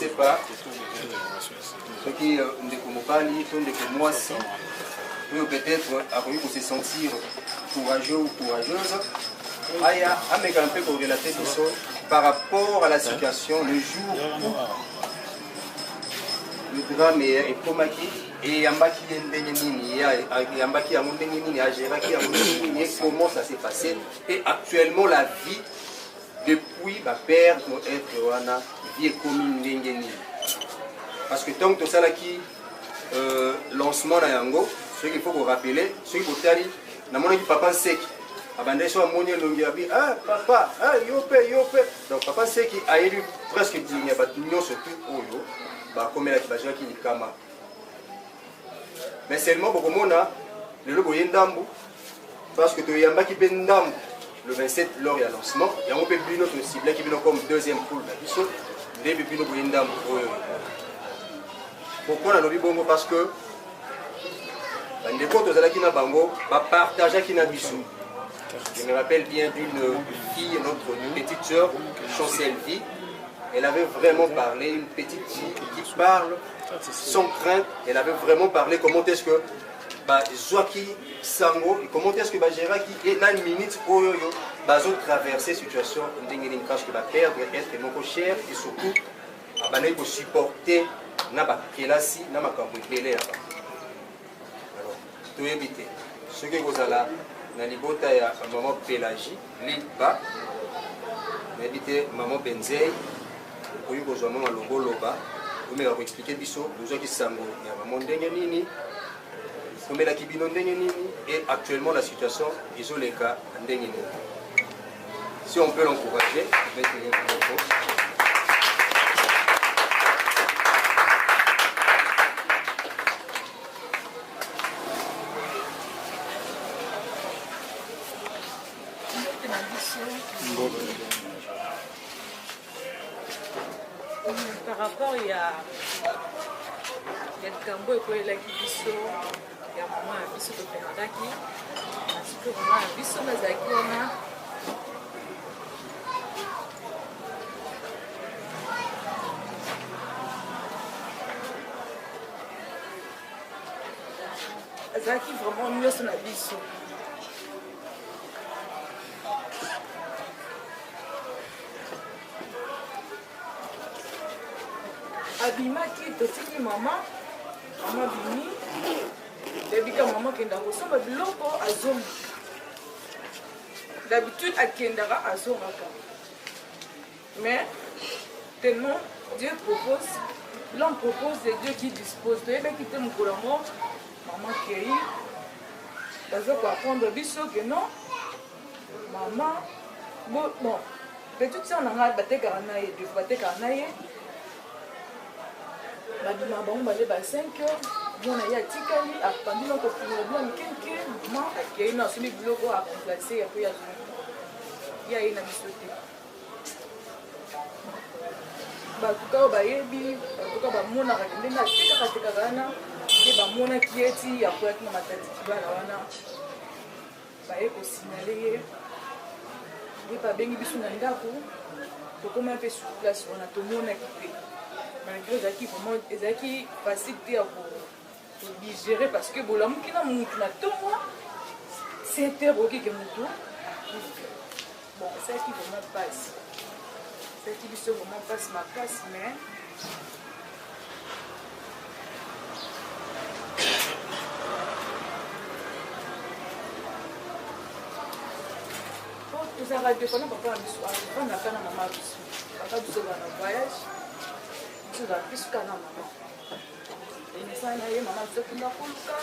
sais pas. Ce qui est mobali, moi si peut-être pour se sentir courageux ou courageuse. Aya, un peu pour relater tout ça par rapport à la situation le jour où le drame est comaki et Yambaki Yambaki comment ça s'est passé et actuellement la vie depuis ma père doit être wana vie commune ndengeni parce que tant que ça là qui lancement na yango ce qu'il faut vous rappeler ce qu'il faut tali na mon papa sec abandé so amoni longi abi ah papa ah yope donc papa sec a élu presque digné ba tout surtout oyo ba komela ki ba qui ni kama mais seulement beaucoup mona le lobo yendambu parce que to yamba ki bendambu le 27 lors du lancement il y a un peu plus notre cible qui vient comme deuxième poule d'abisso début puis nous yendambu pourquoi on a bongo parce que les comptes qui na bango va partager qui na biso. Je me rappelle bien d'une fille, notre petite sœur, Chancel Vie. Elle avait vraiment parlé, une petite fille qui parle sans crainte. Elle avait vraiment parlé comment est-ce que Joaquin Sango, comment est-ce que Gérard qui est là une minute pour eux, traverser situation, parce que va perdre, être mon cher et surtout, pour supporter na kelasi na makambo ebele là-bas. Alors, tout éviter. Ce que vous allez na libota ya maman Pélagie, Lipa, éviter maman Benzei, pour y rejoindre maman Loboloba, vous me expliquer biso, nous qui sango ya maman ndenge nini, vous me la kibino ndenge nini et actuellement la situation isolée ka ndenge nini. Si on peut l'encourager, mettre les propos. Par rapport il y a Kambo et la Kibiso, il y a vraiment un biso de Penadaki, parce que vraiment un biso de Zakona. Zaki vraiment mieux sur la biso. Abimaki totiki maman bini debika maman kenda kosomba biloko azomba d'habitude akendaka azongaka mais tellement Dieu propose l'homme propose et Dieu qui dispose toyebaki te mokolo yango maman kei baza koapprendre biso ke non maman bon petite sœur nanga batekaka na ye deux fois batekaka na ye babima bango baze ba 5 heures mona ye atikali apandi na kofinga bila mikenke maman akei na asombi biloko acomplace ya po ya ye na biso te batuka oyo bayebi batuka bamonaka ndenge atekaka wana nde bamonaki eti akoyaki na matatiki bana wana baye kosignale ye nde babengi biso na ndako tokoma mpe sur place wana tomonaki te malgré ezalaki facile te ya kodigérer parce que bolamuki na mutu na ntongo c'était okeke mutu bon esalaki vraiment passe esalaki biso vraiment passe makasi mais tozalaka dépendant papa na biso avandaka na mama biso papa biso bana voyage biso ozala biso kaka na mama enesana na ye mama biso kuna koluka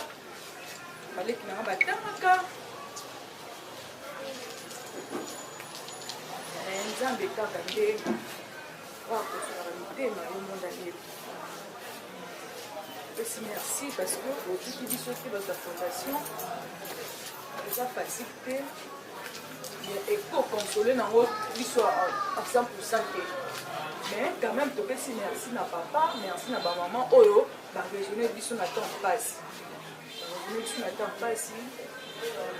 baleki nanga batangaka nzambe kaka nde wakosolaka mitema yo mondani yetu epesi merci parce que otuki biso te bato ya fondation eza facile te ekokonsole nango biso à 100% te mais quand même topesi merci na papa merci na bamaman oyo barejourne biso na temps mpasi barejourne biso na temps mpasi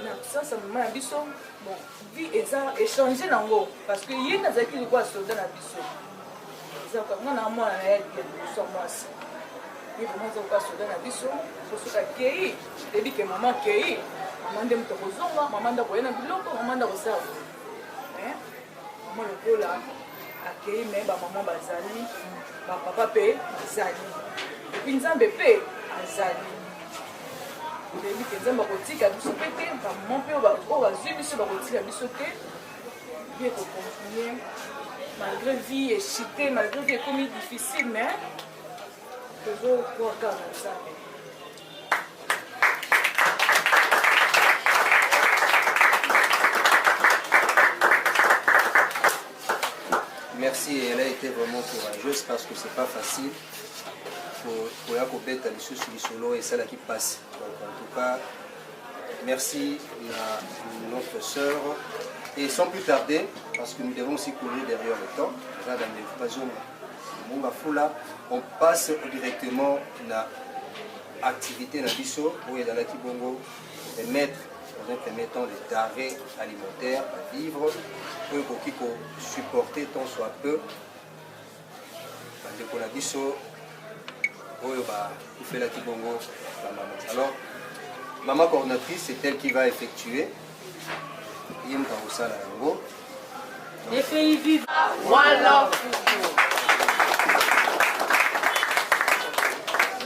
na sasa mama ya biso bon vie eza échange nango parce que ye nazalaki likoya soldat na biso eza nga na mwana na ye liboso mwasi ye vraiment eza koka soda na biso sosoka kei ebi ke mama kei mama nde moto kozonga mama nde akoye na biloko mama nde akosala mama lokola akei me bamama bazali bapapa mpe bazali epi nzambe mpe azali ebi ke nzambe akotika biso mpe te bamama mpe oyo bazwi biso bakotika biso te bien continuer malgré vie échitée, malgré vie comme difficile, mais toujours pour garder ça. Merci, elle a été vraiment courageuse parce que c'est pas facile pour la copette à l'issue sur le solo et celle qui passe. Donc en tout cas, merci à notre sœur. Et sans plus tarder, parce que nous devons aussi courir derrière le temps, on passe directement à l'activité dans l'ISO, où il y a dans la Kibongo, de mettre dans un premier temps des denrées alimentaires à vivre, pour supporter tant soit peu. Alors, maman coordinatrice, c'est elle qui va effectuer. Les pays vivent. One love.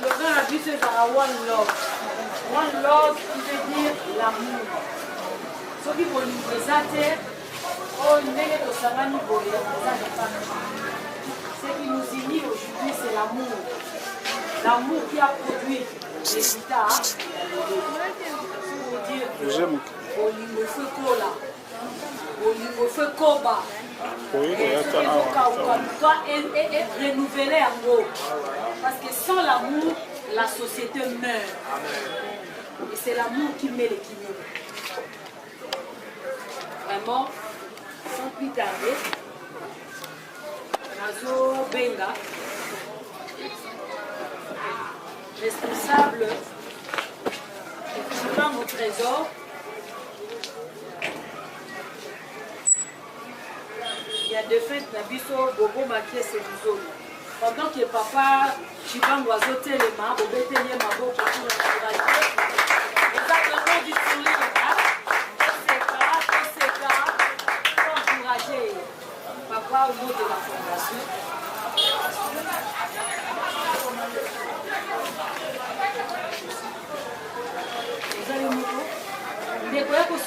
Le grand habit c'est one love. One love qui veut dire l'amour. Ce qui veut nous présenter, oh n'est que ça va nous voler. Ce qui nous unit aujourd'hui c'est l'amour. L'amour qui a produit les résultats. Pour dire que Olingo fait cola, Olingo fait koba, et renouveler en gros. Parce que sans l'amour, la société meurt. Et c'est l'amour qui met l'équilibre. Vraiment, sans plus tarder, Nazo Benga, responsable, effectivement mon trésor. Il y a des fêtes, Nabiso, Bobo, Makies et Bizolo. Pendant que papa, Chiban doit ôter les mains, Bobo, Télier, Mabo, pour l'encourager. Les apprenants du sourire, pour encourager papa au nom de la fondation. Vous allez me dire, il est quoi que vous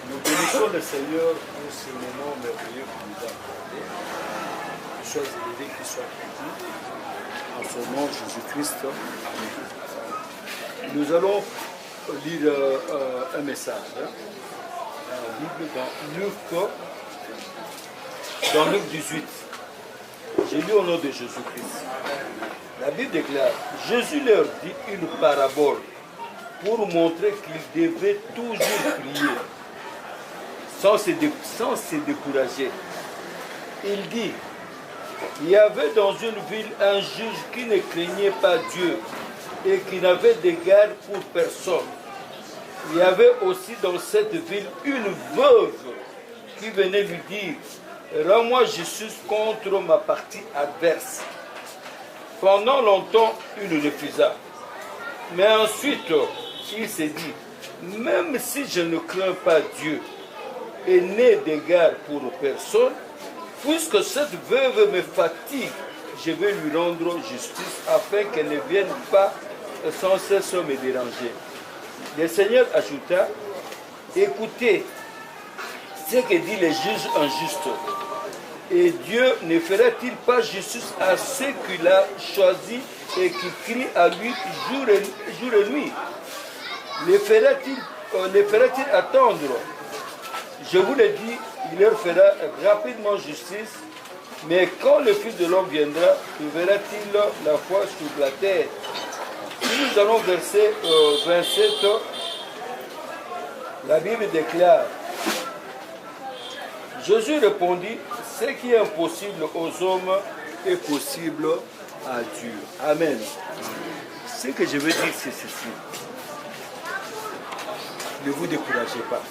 Nous bénissons le Seigneur pour ce moment merveilleux qu'il nous a accordé. Les choses élevées qui soient accomplies. En son nom, Jésus-Christ. Amen. Nous allons lire un message dans la Bible dans Luc 18. J'ai lu au nom de Jésus-Christ. La Bible déclare, Jésus leur dit une parabole pour montrer qu'ils devaient toujours prier, sans se décourager. Il dit, il y avait dans une ville un juge qui ne craignait pas Dieu et qui n'avait d'égard pour personne. Il y avait aussi dans cette ville une veuve qui venait lui dire, rends-moi justice contre ma partie adverse. Pendant longtemps, il ne refusa. Mais ensuite, il s'est dit, même si je ne crains pas Dieu et n'ai d'égard pour personne, puisque cette veuve me fatigue, je vais lui rendre justice afin qu'elle ne vienne pas sans cesse me déranger. Le Seigneur ajouta, écoutez ce que dit le juge injuste. Et Dieu ne fera-t-il pas justice à ceux qu'il a choisis et qui crient à lui jour et nuit? Les fera-t-il attendre? Je vous le dis, il leur fera rapidement justice. Mais quand le Fils de l'homme viendra, trouvera-t-il la foi sur la terre? Si nous allons verset 27, la Bible déclare, Jésus répondit, ce qui est impossible aux hommes est possible à Dieu. Amen. Ce que je veux dire, c'est ceci. Ne vous découragez pas.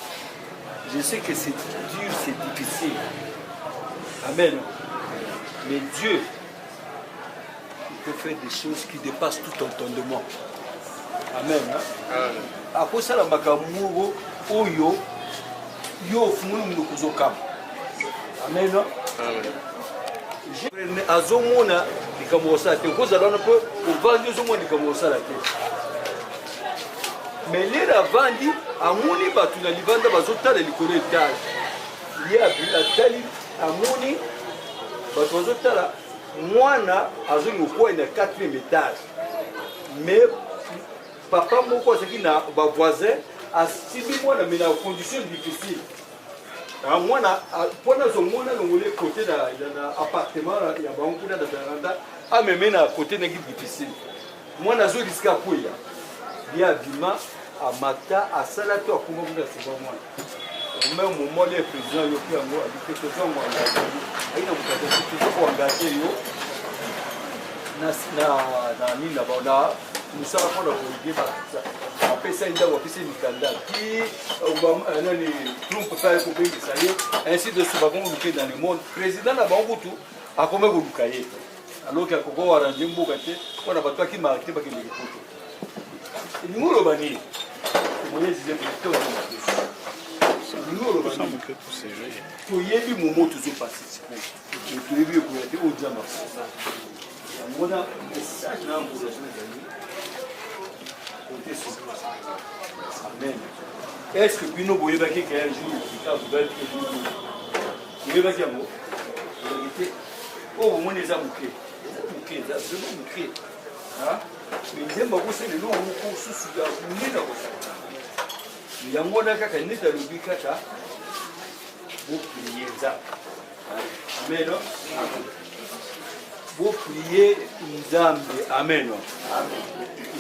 Je sais que c'est dur, c'est difficile. Amen. Mais Dieu, il peut faire des choses qui dépassent tout entendement. Amen. À cause de la makamuro, oyo, yo fumuni mukuzokam. Amen. Azomona likamosa te cause alors on peut vendre azomona likamosa la te. Mais les ravandi amoni batu na livanda bazotala likolo etage. Ye atali amoni batu bazotala mwana azongi kwa na 4e étage. Mais papa moko azaki na ba voisin asibi mwana mais na condition difficile. Mwana pona zo mwana ngole côté na appartement ya bankuna na veranda ameme na côté na difficile. Mwana zo risque kuya. Bien bima amata asala to akuma kuna siba mwana. Même moment les présidents yo ki yango habité que zo mwana. Aina mukata ko engager yo na nini na bona musala pona ko diba. Apesa inda wapisa mikanda qui nani Trump fa ko bengi saye ainsi de suite va dans le monde président na bangutu akome ko lukaye alors que ko waranje mbuka te kona batwa ki marqué ba ki likuto ni ngolo bani mwenyezi zetu to ni ngolo bani to yebi momo to zo participer to yebi ko yati o jama mona message na mbuka Amen. Est-ce que Pino Boyebaki qui a un jour, vous avez dit Boyebaki Amo, oh, mon les a bouqués. Les a bouqués. Mais il y a beaucoup de noms où sous la mine. Il y a un mot d'aka qui n'est pas le bicata. Vous priez ça. Amen. Vous priez Nzambe. Amen.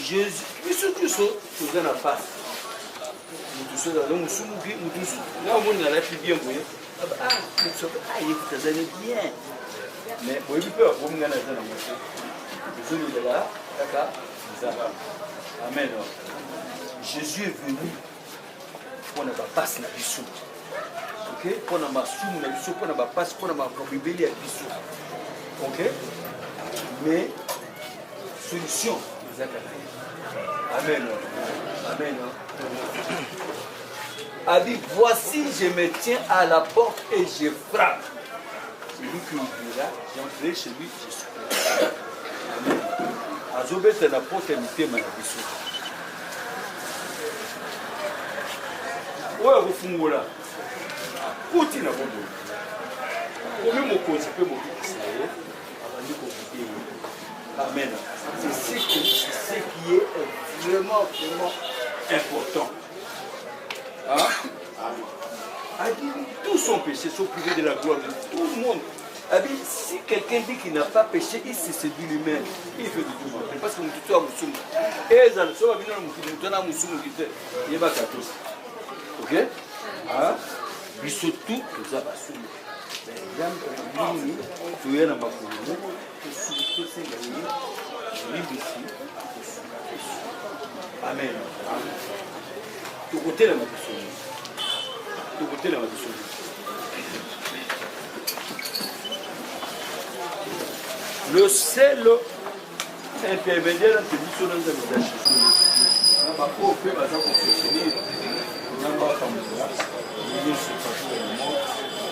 Jésus, Christ, tout ça n'a pas. Nous sommes dans le sous là on a la fille bien vous ah nous sommes il est bien mais vous avez peur vous me gagnez dans la moitié vous êtes là kaka amen. Jésus est venu pour ne pas passer la biso ok pour ne pas soumu la biso pour ne pas passer pour ne pas probabiliser la biso ok mais solution les amen. Amen. A dit, voici, je me tiens à la porte et je frappe. Celui qui ouvrira, j'entrerai chez lui, je suis. Amen. Azobet na porte et m'était manabiso. Ouais, vous fumez Kouti na bobo. Comme mon conseil peut m'occuper. Amen. C'est ce qui est vraiment important. Hein? Tous sont péchés, sont privés de la gloire de tout le monde. Si quelqu'un dit qu'il n'a pas péché, il se séduit lui-même. Il fait de tout le parce que nous sommes à Moussoum. Et les gens sont venus à Moussoum. Il va à tous. Ok? Mais surtout, nous avons assumé. Tu es dans ma commune. Amen. Tu côté la maison. Tu côté la maison. Le seul intermédiaire entre nous sommes dans le on va pas faire ma chose professionnelle. On va pas comme ça. Il se passe le monde.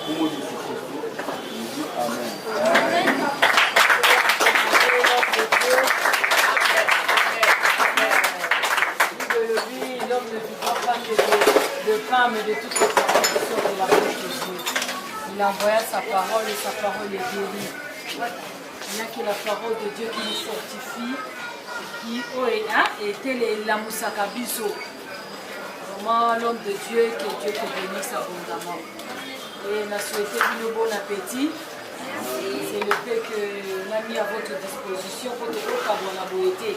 Comment dire ce Amen. Amen. L'homme ne le pain, mais de toutes les traditions de la bouche de Dieu. Il envoya sa parole et sa parole est guérie. Il n'y a que la parole de Dieu qui nous fortifie, qui était la Moussaka Biso. Vraiment l'homme de Dieu, que Dieu te bénisse abondamment. Et on a souhaité un bon appétit. C'est le fait que l'on a mis à votre disposition pour te faire la beauté.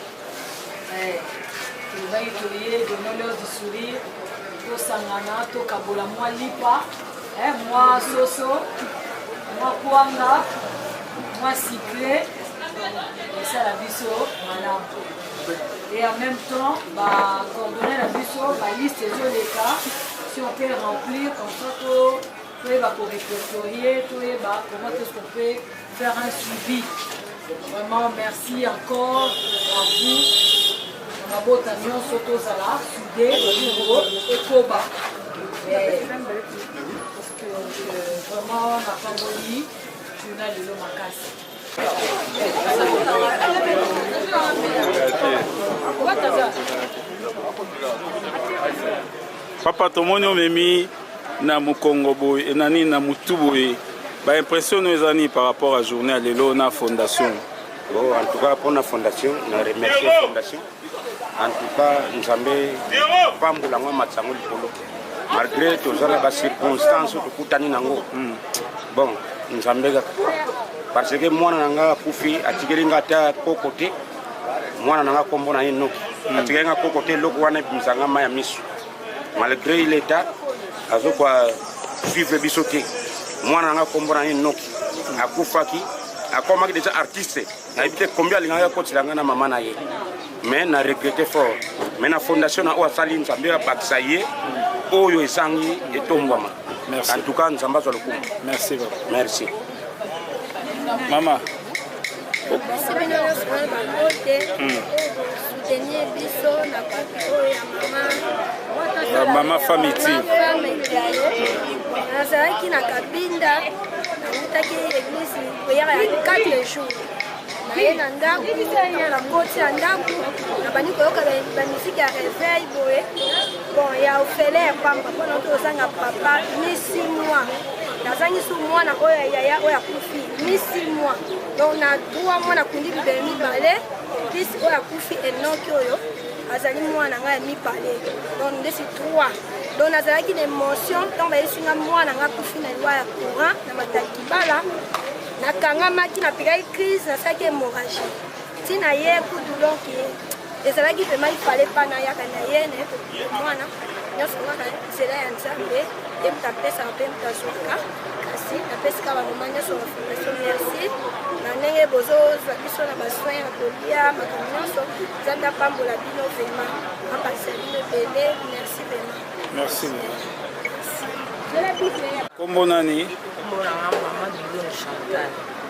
Le bain est donnez-leur du sourire. Pour Sangana, to Kabola, moi Lipa, moi Soso, moi Kwanga, moi Cyclé, et ça la biso, madame. Et en même temps, coordonner la biso, la liste des cas, si on peut remplir comme ça, pour répertorier, comment est-ce qu'on peut faire un suivi. Vraiment, merci encore à vous. Mabota nyonso tozala sudé et koba. Vraiment na pamboli tuna lelo makasi. Papa tomoni omemi na mukongo boye nani na mutu boye ba impression ezani par rapport à journée à lelo na fondation. Bon, en tout cas pour la fondation, on remercie la fondation. En tout cas, nous avons pas de matsango likolo. Malgré toutes les circonstances, bon, nous avons parce que moi, nanga kufi atigelinga ta kokote, moi nanga kombo na ino. Atigelinga kokote loko wana bizanga maya misu. Malgré l'état, azokwa suivre bisoté. Moi nanga kombo na ino. Akufaki, akomaki déjà artiste. Na évité combien linga kotilanga na mama na ye. Mais na regretté fort. Mais la fondation a osali nzambe ya baksaye oyo esangi etombwama. En tout cas nzamba zo lokumu. Merci. Merci. Maman. Merci bino nyonso na bakote. Soutenir biso na papi oyo ya mama. Maman famille ti. Nazalaki na Kabinda. Nakutaki église prière ya 4 jours. Naye na ndako, na koti ya ndako, na bandi koyoka bamusiki ya réveil boye. Bon, ya ofele ya pamba, mpona tozanga papa, mi 6 mois. Nazangi su mwana oyo ya yaya oyo akufi, mi 6 mois. Donc na 3 mois nakundi bibele mibale, plus oyo akufi Enoki oyo, azali mwana nga ya mibale. Donc ndesi 3. Donc nazalaki na émotion, donc bayesinga mwana nga akufi na lwa ya courant, na matali kibala. Nakangamaki napigai crise nasalaki hémorragie ntina ye kudu donc ezalaki vraiment ifale mpa nayaka na ye naye mwana nyonso kaka nzela ya nzambe ye mutu apesaka mpe mutu azwaka kasi napesika bamama nyonso bafondation merci na ndenge bozozwa biso na basoin ya kolia makambo nyonso nzambe apambola bino vraiment apakisa bino ebele merci vraiment. Merci. Kombo nani?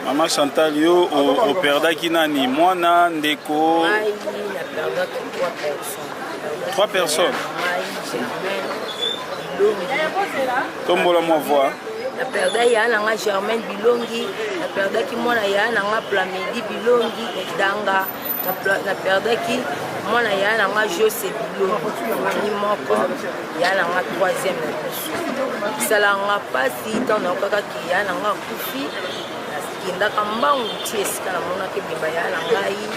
Maman Chantal, yo operdaki nani? Mwana ndeko? 3 personnes. Tombola moi voir. Na perda ya nanga Germaine Bilongi, na perda ki mwana ya nanga Plamedi Bilongi Danga, na perda ki mwana ya nanga Jose Bilongi ni moko ya nanga 3e na biso. Salanga pasi tona kaka ki ya nanga kufi. Kindaka mbangu ti esika na mona ke bimba ya ngai.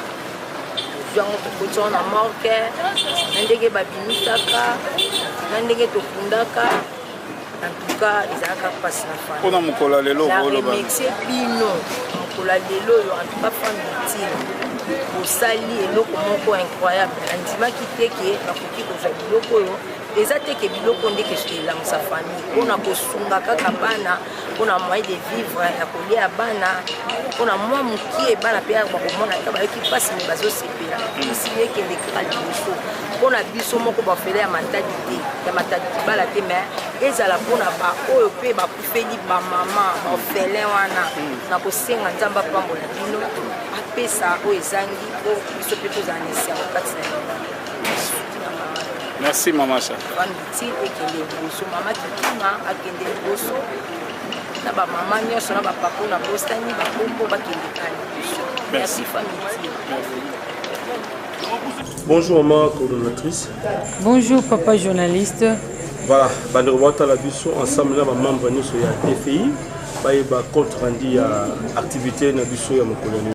Jango to na morke, ndenge babimisaka, ndenge to kundaka. En tout cas, ils ont passé la fin. On a mukola lelo bolo ba. Mixé bino, mukola lelo yo en tout cas famille. Au sali eloko moko incroyable. Andima kiteke bakoki ko biloko yo. Eza teke biloko ndeke la sa famille. On a kosunga kaka bana, on a moyen de vivre ya kolia bana. On a moi mukie bana pe ba komona ka ba ki passe me bazo sepela. Ici yeke le kaliso. On a biso moko ba fele ya matadité, ya matadité bala te mais ezala pona ba oyo pe ba kufeli ba mama ba fele wana na kosenga nzamba pambola bino apesa o ezangi o biso pe tozanisi ya kati na. Merci maman cha. Famille ekende boso mama kikima akende boso na ba mama nyonso na ba papa na bostani ba kombo bakende kali. Merci famille. Bonjour maman coordonnatrice. Bonjour papa journaliste. Voilà, bandeko la biso ensemble na ba membre nyonso ya TFI ba compte rendu ya activité na biso ya mokolo.